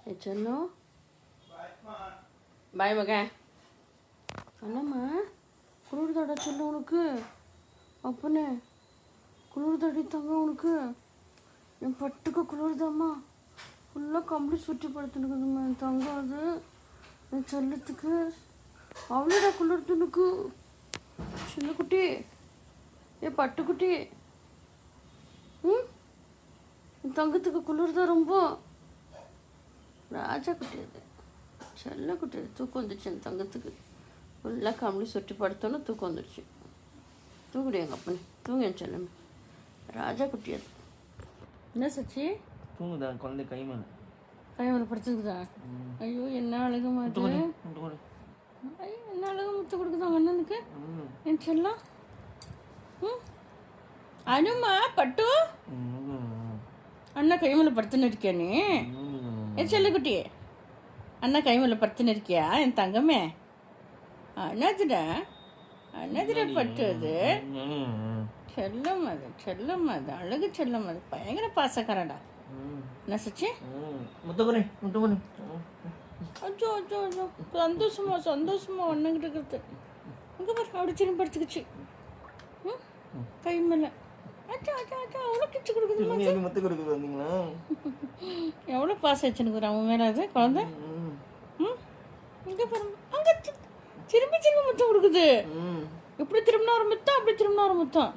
Cello பாய் மகன். என்னம்மா குளிர் தடை சொல்ல உனக்கு அப்பனே, குளிர் தடி தாங்க உனக்கு. என் பட்டுக்கு குளிர்தாம்மா, ஃபுல்லாக கம்பளி சுற்றி படுத்துனுக்குதும்மா என் தங்கம். அது என் செல்லத்துக்கு அவ்வளோடா குளிர் துணுக்கு. சின்ன குட்டி, என் பட்டுக்குட்டி. என் தங்கத்துக்கு குளிர் தான் ரொம்ப. ராஜா குட்டி அது, செல்ல குட்டி அது. தூக்கம் வந்துடுச்சு என் தங்கத்துக்கு. ஃபுல்லாக கம்பளி சுற்றி படுத்தோன்னு தூக்கம் வந்துடுச்சு. தூங்குடி எங்கள் அப்பனே, தூங்க என் செல்லமே. ராஜா குட்டி அது. என்ன சச்சி தூங்குதா குழந்தை? கை மேலே படுத்துக்குதா? ஐயோ என்ன அழகு மாட்டு. ஐயோ என்ன அழகு முத்து கொடுக்குதா அண்ணனுக்கு என் செல்லம். அனுமா பட்டு, அண்ணா கை மேலே படுத்துன்னு இருக்கியா நீ? என் செல்லக்குட்டி, அண்ணா கை மேலே படுத்துன்னு இருக்கியா என் தங்கமே? அண்ணாதுடா, அண்ணாதுடா பட்டு. அது செல்லம், அது செல்லம், அது அழகு செல்லம், அது பயங்கர பாசக்காரடா. என்ன சச்சி? அச்சோ அச்சோ அச்சோ, சந்தோஷமா சந்தோஷமா ஒன்றுங்கிட்டு இருக்கிறது. இங்கே பாரு, அப்படி திரும்பி படுத்துக்குச்சு கை மேலே. அச்சா அச்சா அச்சா, அவ்வளோ கிச்சு கொடுக்குது. எவ்வளோ பாசம் வச்சுனுக்குறேன் அவன் மேலே அது குழந்தை. இங்கே பாரு, அங்கே திரும்பி திரும்பி முத்தம் கொடுக்குது. இப்படி திரும்பினா ஒரு முத்தம், அப்படி திரும்பினா ஒரு முத்தம்.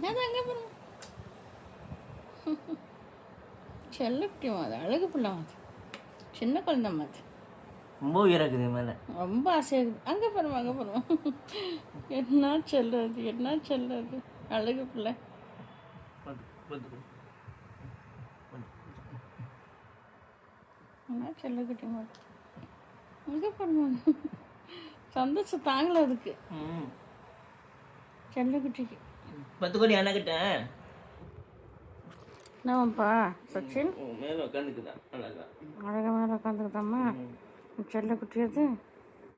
அதான் அங்கே பாருங்க, செல்லக்குட்டியும் அது அழகு பிள்ளைம். அது சின்ன குழந்தைம்மா, அது ரொம்ப உயராக்குது மேலே, ரொம்ப ஆசையாகுது. அங்கே பாருமா, அங்கே பாருமா, என்ன செல்லாது, என்ன செல்லாது, அழகு பிள்ளை. என்ன செல்லக்குட்டி மாதிரி. அங்கே பாருமா, சந்தோஷம் தாங்கல அதுக்கு செல்லக்குட்டிக்கு. 10 கோடி அண்ணாக்கிட்ட என்னப்பா சச்சின்? மேலே உட்காந்துக்குதா அழகா? அழகா மேலே உட்காந்துக்குதாம்மா செல்லக்குட்டி அது.